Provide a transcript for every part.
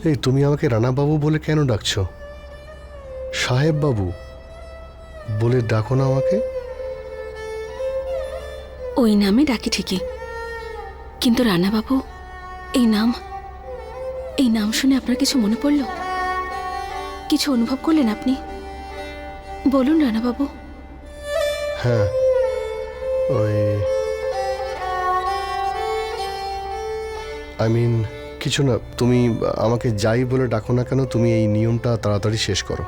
এই তুমি আমাকে রানাবাবু বলে কেন ডাকছো? সাহেব বাবু বলে ডাকো না আমাকে। ওই নামে ডাকি ঠিকই, কিন্তু রানাবাবু এই নাম শুনে আপনার কিছু মনে পড়ল? কিছু অনুভব করলেন আপনি? বলুন রানাবাবু। হ্যাঁ, ওই কিছু না। তুমি আমাকে যাই বলে ডাকো না কেন, তুমি এই নিয়মটা তাড়াতাড়ি শেষ করো।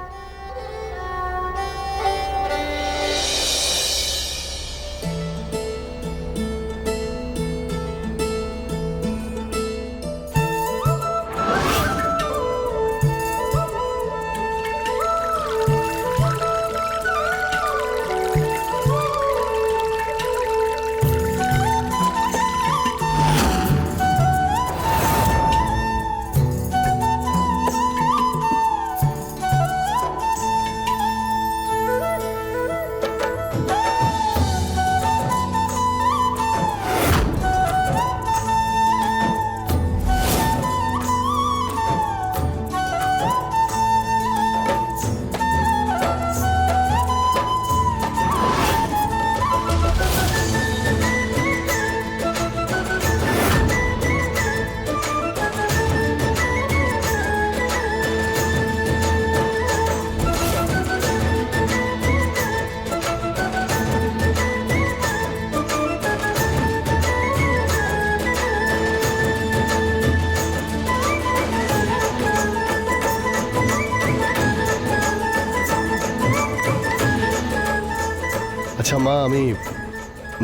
আচ্ছা মা, আমি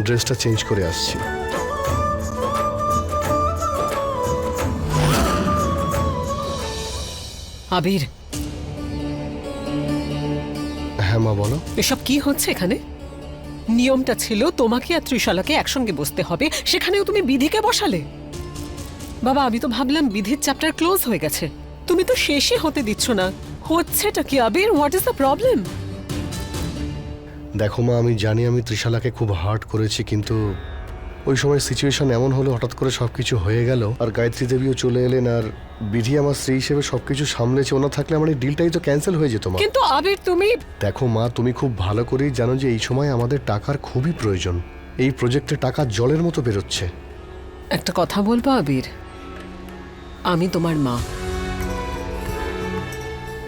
ড্রেসটা চেঞ্জ করে আসছি। আবির, হ্যাঁ মা বলো। এসব কি হচ্ছে এখানে? নিয়মটা ছিল তোমাকে আর ত্রিশালাকে একসঙ্গে বসতে হবে, সেখানেও তুমি বিধিকে বসালে। বাবা, আমি তো ভাবলাম বিধির চ্যাপ্টার ক্লোজ হয়ে গেছে, তুমি তো শেষই হতে দিচ্ছ না। হচ্ছেটা কি Abir? What is the problem? দেখো মা, আমি জানি আমি ত্রিশালাকে খুব হার্ট করেছি, কিন্তু ওই সময় সিচুয়েশন এমন হলো, হঠাৎ করে সবকিছু হয়ে গেল, আর গায়ত্রী দেবীও চলে এলেন, আর বিধি আমার স্ত্রী হিসেবে সবকিছু সামলেছে। ওনা থাকলে আমার এই ডিলটাই তো ক্যান্সেল হয়ে যেত মা। কিন্তু আবির তুমি দেখো মা, তুমি খুব ভালো করেই জানো যে এই সময় আমাদের টাকার খুবই প্রয়োজন। এই প্রজেক্টে টাকা জলের মতো বেরোচ্ছে। একটা কথা বলবো আবির, আমি তোমার মা।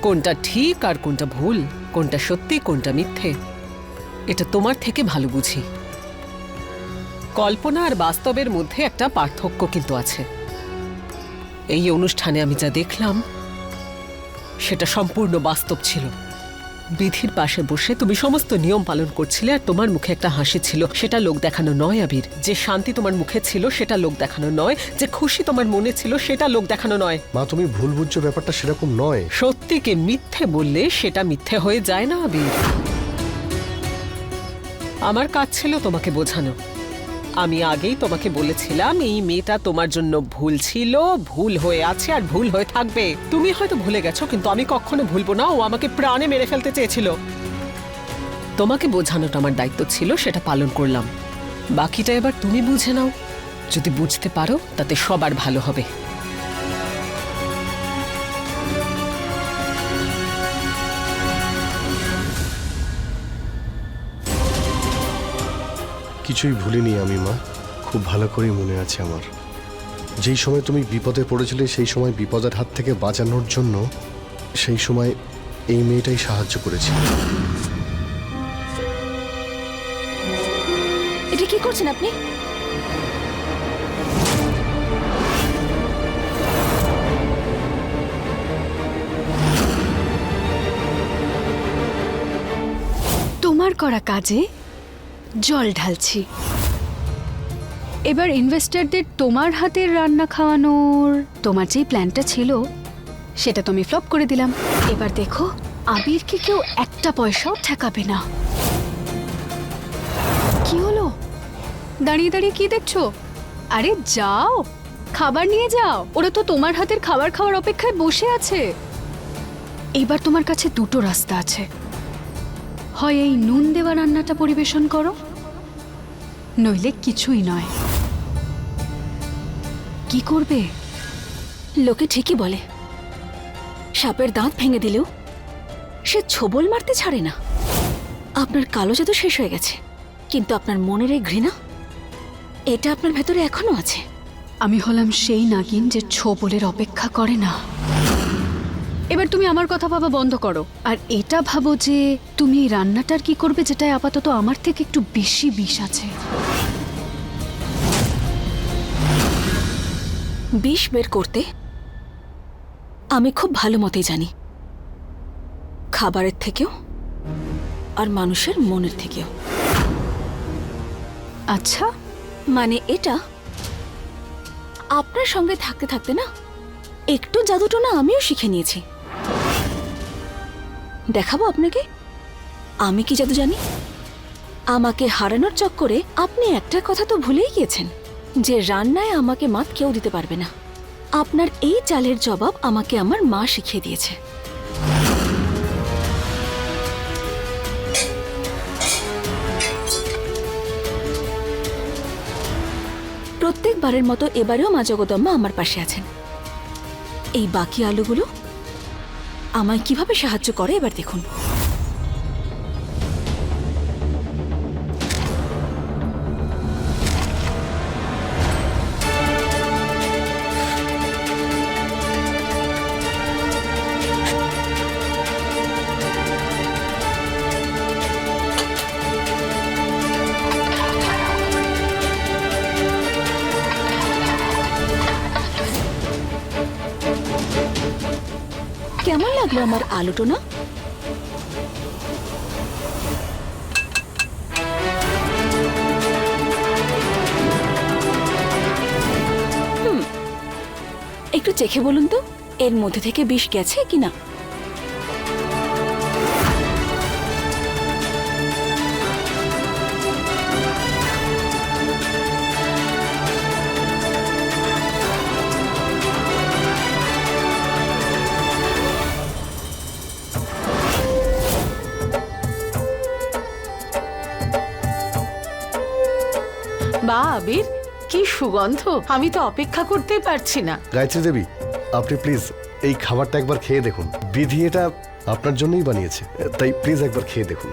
কোনটা ঠিক আর কোনটা ভুল, কোনটা সত্যি কোনটা মিথ্যে, এটা তোমার থেকে ভালো বুঝি। কল্পনা আর বাস্তবের মধ্যে একটা পার্থক্য কিন্তু আছে। এই অনুষ্ঠানে আমি যা দেখলাম সেটা সম্পূর্ণ বাস্তব ছিল। বিধির পাশে বসে তুমি সমস্ত নিয়ম পালন করছিলে, আর তোমার মুখে একটা হাসি ছিল। সেটা লোক দেখানো নয় আবির। যে শান্তি তোমার মুখে ছিল সেটা লোক দেখানো নয়, যে খুশি তোমার মনে ছিল সেটা লোক দেখানো নয়। মা তুমি ভুল বুঝছো, ব্যাপারটা সেরকম নয়। সত্যিকে মিথ্যে বললে সেটা মিথ্যে হয়ে যায় না আবির। আমার কাজ ছিল তোমাকে বোঝানো। আমি আগেই তোমাকে বলেছিলাম এই মেয়েটা তোমার জন্য ভুল ছিল, ভুল হয়ে আছে আর ভুল হয়ে থাকবে। তুমি হয়তো ভুলে গেছো, কিন্তু আমি কখনো ভুলবো না। ও আমাকে প্রাণে মেরে ফেলতে চেয়েছিল। তোমাকে বোঝানোটা আমার দায়িত্ব ছিল, সেটা পালন করলাম। বাকিটা এবার তুমি বুঝে নাও। যদি বুঝতে পারো তাতে সবার ভালো হবে। কিছুই ভুলিনি আমি মা, খুব ভালো করেই মনে আছে আমার। যেই সময় তুমি বিপদে পড়েছিলে, সেই সময় বিপদের হাত থেকে বাঁচানোর জন্য সেই সময় এই মেয়েটাই সাহায্য করেছিল। এটা কি করছেন আপনি? তোমার করা কাজে জল ঢালছি। এবার ইনভেস্টরদের তোমার হাতের রান্না খাওয়ানোর তোমার যেই প্ল্যানটা ছিল সেটা তুমি ফ্লপ করে দিলাম। এবার দেখো আবিরকে কেউ একটা পয়সাও ঠেকাবে না। কি হলো? দাঁড়িয়ে দাঁড়িয়ে কি দেখছো? আরে যাও, খাবার নিয়ে যাও। ওরা তো তোমার হাতের খাবার খাওয়ার অপেক্ষায় বসে আছে। এবার তোমার কাছে দুটো রাস্তা আছে, হয় এই নুন দেওয়া রান্নাটা পরিবেশন করো, নইলে কিছুই নয়। কি করবে? লোকে ঠিকই বলে সাপের দাঁত ভেঙে দিলেও সে ছোবল মারতে ছাড়ে না। আপনার কালো জাদু শেষ হয়ে গেছে, কিন্তু আপনার মনের এই ঘৃণা, এটা আপনার ভেতরে এখনো আছে। আমি হলাম সেই নাগিন যে ছোবলের অপেক্ষা করে না। এবার তুমি আমার কথা ভাবা বন্ধ করো, আর এটা ভাবো যে তুমি এই রান্নাটার কি করবে, যেটায় আপাতত আমার থেকে একটু বেশি বিষ আছে। বিষ বের করতে আমি খুব ভালো মতোই জানি, খাবারের থেকেও আর মানুষের মনের থেকেও। আচ্ছা, মানে এটা আপনার সঙ্গে থাকতে থাকতে না একটু জাদুটো না আমিও শিখে নিয়েছি। দেখাবো আপনাকে আমি কি জাদু জানি। আমাকে হারানোর চক্করে আপনি একটা কথা তো ভুলেই গিয়েছেন, যে রান্নায় আমাকে মাত কেউ দিতে পারবে না। আপনার এই চালের জবাব আমাকে আমার মা শিখিয়ে দিয়েছে। প্রত্যেকবারের মতো এবারেও মা জগদম্বা আমার পাশে আছেন। এই বাকি আলুগুলো আমায় কিভাবে সাহায্য করে এবার দেখুন। কেমন লাগলো আমার আলুটো না? একটু চেখে বলুন তো এর মধ্যে থেকে বিষ গেছে কিনা। বা আবির, কি সুগন্ধ! আমি তো অপেক্ষা করতেই পারছি না। গায়ত্রী দেবী, আপনি প্লিজ এই খাবারটা একবার খেয়ে দেখুন। বিধি এটা আপনার জন্যই বানিয়েছে, তাই প্লিজ একবার খেয়ে দেখুন।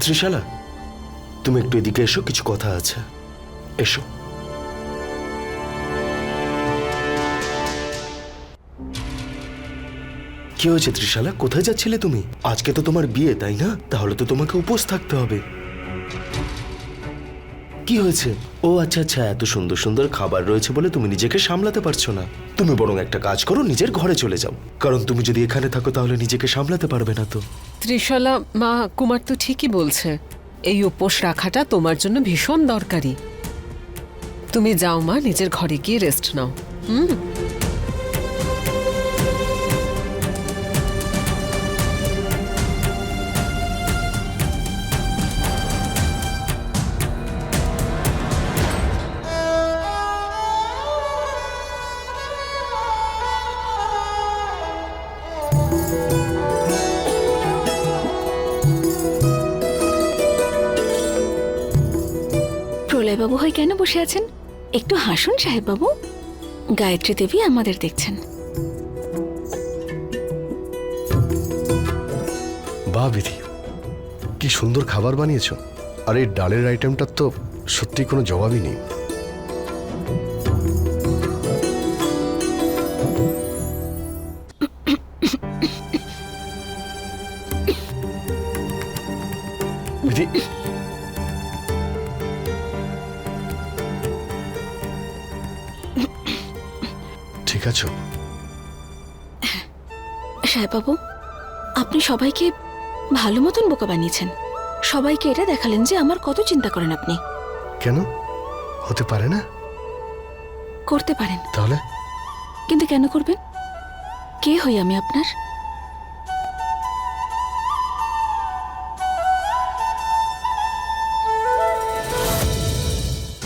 ত্রিশালা, তুমি একটু এদিকে এসো, কিছু কথা আছে। এসো। কি হয়েছে ত্রিশালা, কোথায় যাচ্ছিলে তুমি? আজকে তো তোমার বিয়ে, তাই না? তাহলে তো তোমাকে উপোস থাকতে হবে। কি হয়েছে? ও আচ্ছা আচ্ছা, এত সুন্দর সুন্দর খাবার রয়েছে বলে তুমি নিজেকে সামলাতে পারছো না। তুমি বরং একটা কাজ করো, নিজের ঘরে চলে যাও, কারণ তুমি যদি এখানে থাকো তাহলে নিজেকে সামলাতে পারবে না তো। ত্রিশালা, মা কুমার তো ঠিকই বলছে, এই উপোস রাখাটা তোমার জন্য ভীষণ দরকারি। তুমি যাও মা, নিজের ঘরে গিয়ে রেস্ট নাও। প্রলয়বাবু হয়ে কেন বসে আছেন? একটু হাসুন সাহেব বাবু। গায়ত্রী দেবী আমাদের দেখছেন। বাহ বিধি, কি সুন্দর খাবার বানিয়েছো। আর এই ডালের আইটেমটার তো সত্যি কোনো জবাবই নেই। বিধি, ঠিক আছো? সাহেব বাবু, আপনি সবাইকে ভালো মতন বোকা বানিয়েছেন। সবাইকে এটা দেখালেন যে আমার কত চিন্তা করেন আপনি। কেন হতে পারে না? করতে পারেন, তাহলে কিন্তু কেন করবেন? কে হই আমি আপনার?